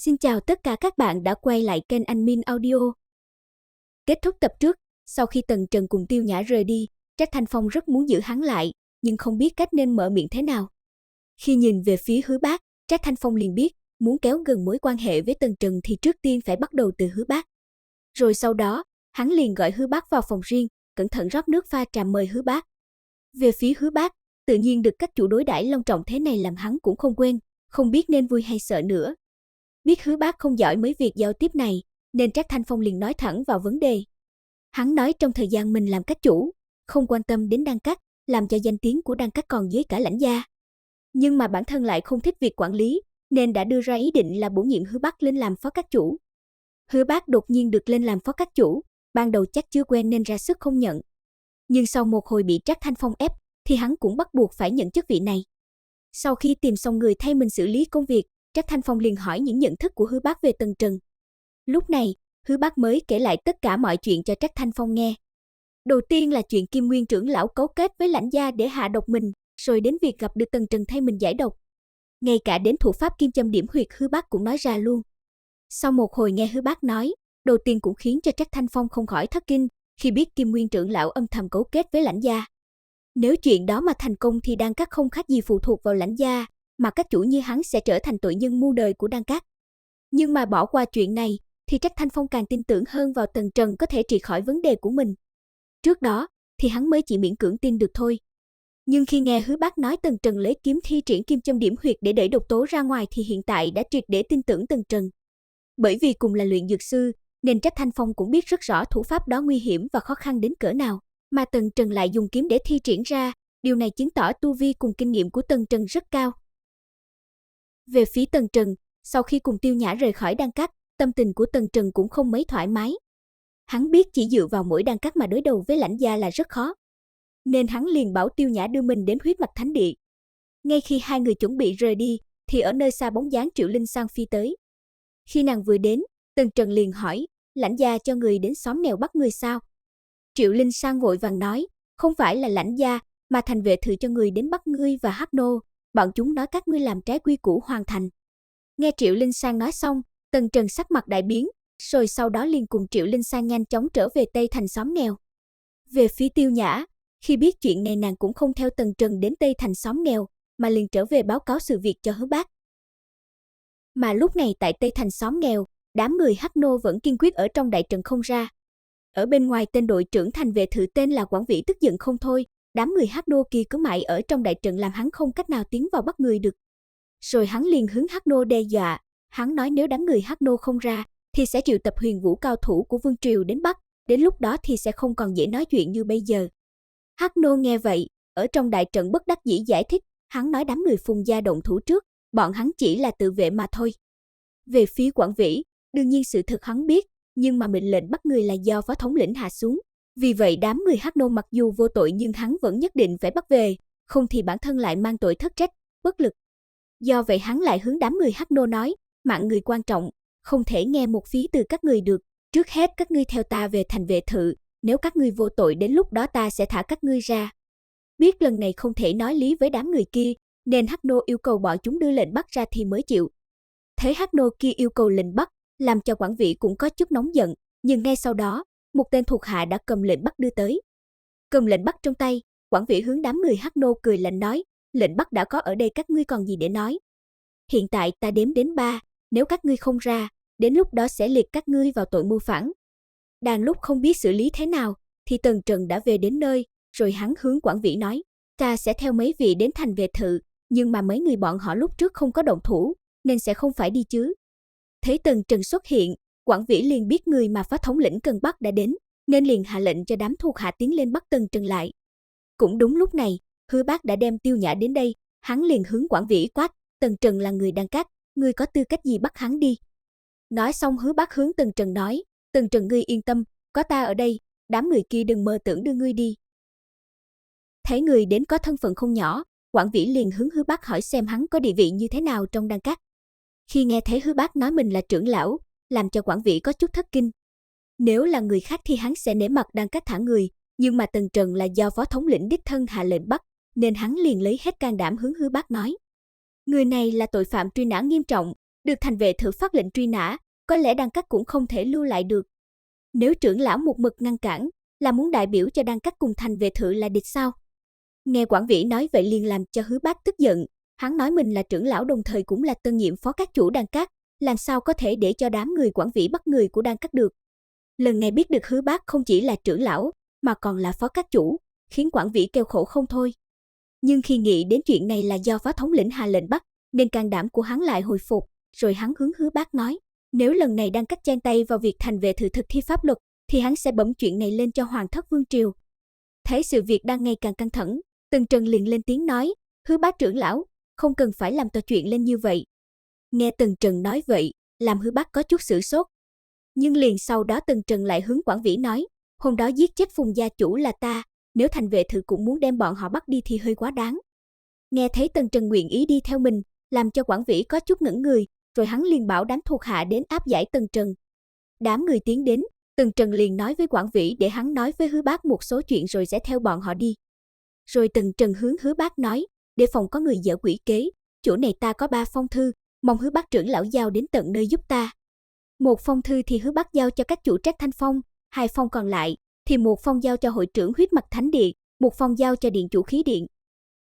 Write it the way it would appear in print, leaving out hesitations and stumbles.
Xin chào tất cả các bạn đã quay lại kênh Anh Min Audio. Kết thúc tập trước, sau khi Tần Trần cùng Tiêu Nhã rời đi, Trác Thanh Phong rất muốn giữ hắn lại, nhưng không biết cách nên mở miệng thế nào. Khi nhìn về phía Hứa Bác, Trác Thanh Phong liền biết, muốn kéo gần mối quan hệ với Tần Trần thì trước tiên phải bắt đầu từ Hứa Bác. Rồi sau đó, hắn liền gọi Hứa Bác vào phòng riêng, cẩn thận rót nước pha trà mời Hứa Bác. Về phía Hứa Bác, tự nhiên được các chủ đối đãi long trọng thế này làm hắn cũng không quên, không biết nên vui hay sợ nữa. Biết Hứa Bác không giỏi mấy việc giao tiếp này, nên Trác Thanh Phong liền nói thẳng vào vấn đề. Hắn nói trong thời gian mình làm các chủ, không quan tâm đến Đan Các, làm cho danh tiếng của Đan Các còn dưới cả Lãnh gia. Nhưng mà bản thân lại không thích việc quản lý, nên đã đưa ra ý định là bổ nhiệm Hứa Bác lên làm phó các chủ. Hứa Bác đột nhiên được lên làm phó các chủ, ban đầu chắc chưa quen nên ra sức không nhận. Nhưng sau một hồi bị Trác Thanh Phong ép, thì hắn cũng bắt buộc phải nhận chức vị này. Sau khi tìm xong người thay mình xử lý công việc, Trác Thanh Phong liền hỏi những nhận thức của Hứa Bác về Tần Trần. Lúc này, Hứa Bác mới kể lại tất cả mọi chuyện cho Trác Thanh Phong nghe. Đầu tiên là chuyện Kim Nguyên trưởng lão cấu kết với Lãnh gia để hạ độc mình, rồi đến việc gặp được Tần Trần thay mình giải độc. Ngay cả đến thủ pháp kim châm điểm huyệt Hứa Bác cũng nói ra luôn. Sau một hồi nghe Hứa Bác nói, đầu tiên cũng khiến cho Trác Thanh Phong không khỏi thất kinh khi biết Kim Nguyên trưởng lão âm thầm cấu kết với Lãnh gia. Nếu chuyện đó mà thành công thì Đan Các không khác gì phụ thuộc vào Lãnh gia, mà các chủ như hắn sẽ trở thành tội nhân muôn đời của Đan Các. Nhưng mà bỏ qua chuyện này, thì Trác Thanh Phong càng tin tưởng hơn vào Tần Trần có thể trị khỏi vấn đề của mình. Trước đó, thì hắn mới chỉ miễn cưỡng tin được thôi. Nhưng khi nghe Hứa Bác nói Tần Trần lấy kiếm thi triển kim châm điểm huyệt để đẩy độc tố ra ngoài thì hiện tại đã triệt để tin tưởng Tần Trần. Bởi vì cùng là luyện dược sư, nên Trác Thanh Phong cũng biết rất rõ thủ pháp đó nguy hiểm và khó khăn đến cỡ nào, mà Tần Trần lại dùng kiếm để thi triển ra, điều này chứng tỏ tu vi cùng kinh nghiệm của Tần Trần rất cao. Về phía Tần Trần, sau khi cùng Tiêu Nhã rời khỏi Đan Các, tâm tình của Tần Trần cũng không mấy thoải mái. Hắn biết chỉ dựa vào mỗi Đan Các mà đối đầu với Lãnh gia là rất khó. Nên hắn liền bảo Tiêu Nhã đưa mình đến Huyết Mạch Thánh Địa. Ngay khi hai người chuẩn bị rời đi, thì ở nơi xa bóng dáng Triệu Linh Sang phi tới. Khi nàng vừa đến, Tần Trần liền hỏi, Lãnh gia cho người đến xóm nghèo bắt người sao? Triệu Linh Sang vội vàng nói, không phải là Lãnh gia, mà thành vệ thự cho người đến bắt ngươi và Hắc Nô. Bọn chúng nói các ngươi làm trái quy củ hoàn thành. Nghe Triệu Linh Sang nói xong, Tần Trần sắc mặt đại biến, rồi sau đó liền cùng Triệu Linh Sang nhanh chóng trở về Tây Thành xóm nghèo. Về phía Tiêu Nhã, khi biết chuyện này nàng cũng không theo Tần Trần đến Tây Thành xóm nghèo, mà liền trở về báo cáo sự việc cho Hứa Bác. Mà lúc này tại Tây Thành xóm nghèo, đám người Hắc Nô vẫn kiên quyết ở trong đại trận không ra. Ở bên ngoài tên đội trưởng thành vệ thự tên là Quảng Vĩ tức giận không thôi, đám người Hắc Nô kia cứ mãi ở trong đại trận làm hắn không cách nào tiến vào bắt người được. Rồi hắn liền hướng Hắc Nô đe dọa, hắn nói nếu đám người Hắc Nô không ra, thì sẽ triệu tập huyền vũ cao thủ của Vương Triều đến bắt, đến lúc đó thì sẽ không còn dễ nói chuyện như bây giờ. Hắc Nô nghe vậy, ở trong đại trận bất đắc dĩ giải thích, hắn nói đám người Phùng gia động thủ trước, bọn hắn chỉ là tự vệ mà thôi. Về phía Quảng Vĩ, đương nhiên sự thật hắn biết, nhưng mà mệnh lệnh bắt người là do phó thống lĩnh hạ xuống. Vì vậy đám người Hắc Nô mặc dù vô tội nhưng hắn vẫn nhất định phải bắt về, không thì bản thân lại mang tội thất trách, bất lực. Do vậy hắn lại hướng đám người Hắc Nô nói, mạng người quan trọng, không thể nghe một phí từ các người được. Trước hết các ngươi theo ta về thành vệ thự, nếu các ngươi vô tội đến lúc đó ta sẽ thả các ngươi ra. Biết lần này không thể nói lý với đám người kia, nên Hắc Nô yêu cầu bọn chúng đưa lệnh bắt ra thì mới chịu. Thấy Hắc Nô kia yêu cầu lệnh bắt, làm cho Quảng Vĩ cũng có chút nóng giận, nhưng ngay sau đó, một tên thuộc hạ đã cầm lệnh bắt đưa tới. Cầm lệnh bắt trong tay, Quảng Vĩ hướng đám người Hắc Nô cười lạnh nói, lệnh bắt đã có ở đây các ngươi còn gì để nói. Hiện tại ta đếm đến 3, nếu các ngươi không ra, đến lúc đó sẽ liệt các ngươi vào tội mưu phản. Đang lúc không biết xử lý thế nào, thì Tần Trần đã về đến nơi, rồi hắn hướng Quảng Vĩ nói, ta sẽ theo mấy vị đến thành vệ thự, nhưng mà mấy người bọn họ lúc trước không có động thủ, nên sẽ không phải đi chứ. Thấy Tần Trần xuất hiện, Quảng Vĩ liền biết người mà phó thống lĩnh cần bắt đã đến, nên liền hạ lệnh cho đám thuộc hạ tiến lên bắt Tần Trần lại. Cũng đúng lúc này, Hứa Bác đã đem Tiêu Nhã đến đây, hắn liền hướng Quảng Vĩ quát, Tần Trần là người Đan Các, ngươi có tư cách gì bắt hắn đi. Nói xong Hứa Bác hướng Tần Trần nói, Tần Trần ngươi yên tâm, có ta ở đây, đám người kia đừng mơ tưởng đưa ngươi đi. Thấy người đến có thân phận không nhỏ, Quảng Vĩ liền hướng Hứa Bác hỏi xem hắn có địa vị như thế nào trong Đan Các. Khi nghe thấy Hứa Bác nói mình là trưởng lão, làm cho Quảng Vĩ có chút thất kinh. Nếu là người khác thì hắn sẽ nể mặt Đan Các thả người, nhưng mà Tần Trần là do phó thống lĩnh đích thân hạ lệnh bắt, nên hắn liền lấy hết can đảm hướng Hứa Bác nói. Người này là tội phạm truy nã nghiêm trọng, được thành vệ thự phát lệnh truy nã, có lẽ Đan Các cũng không thể lưu lại được. Nếu trưởng lão một mực ngăn cản, là muốn đại biểu cho Đan Các cùng thành vệ thự là địch sao? Nghe Quản Vĩ nói vậy liền làm cho Hứa Bác tức giận, hắn nói mình là trưởng lão đồng thời cũng là tân nhiệm phó các chủ Đan Các, làm sao có thể để cho đám người Quản Vĩ bắt người của Đan Các được. Lần này biết được Hứa Bác không chỉ là trưởng lão, mà còn là phó các chủ, khiến Quản Vĩ kêu khổ không thôi. Nhưng khi nghĩ đến chuyện này là do phó thống lĩnh hạ lệnh bắt, nên can đảm của hắn lại hồi phục, rồi hắn hướng Hứa Bác nói, nếu lần này Đan Các chen tay vào việc thành vệ thự thực thi pháp luật, thì hắn sẽ bẩm chuyện này lên cho Hoàng thất Vương triều. Thấy sự việc đang ngày càng căng thẳng, Tần Trần liền lên tiếng nói, Hứa Bác trưởng lão, không cần phải làm to chuyện lên như vậy. Nghe Tần Trần nói vậy, làm Hứa Bác có chút sửng sốt. Nhưng liền sau đó Tần Trần lại hướng Quản Vĩ nói, hôm đó giết chết Phùng gia chủ là ta, nếu thành vệ thự cũng muốn đem bọn họ bắt đi thì hơi quá đáng. Nghe thấy Tần Trần nguyện ý đi theo mình, làm cho Quản Vĩ có chút ngẩn người, rồi hắn liền bảo đám thuộc hạ đến áp giải Tần Trần. Đám người tiến đến, Tần Trần liền nói với Quản Vĩ để hắn nói với Hứa Bác một số chuyện rồi sẽ theo bọn họ đi. Rồi Tần Trần hướng Hứa Bác nói, để phòng có người dở quỷ kế, chỗ này ta có 3 phong thư, mong Hứa Bác trưởng lão giao đến tận nơi giúp ta. Một phong thư thì Hứa Bác giao cho các chủ Trác Thanh Phong, 2 phong còn lại thì một phong giao cho hội trưởng Huyết Mạch Thánh Điện, một phong giao cho điện chủ Khí Điện.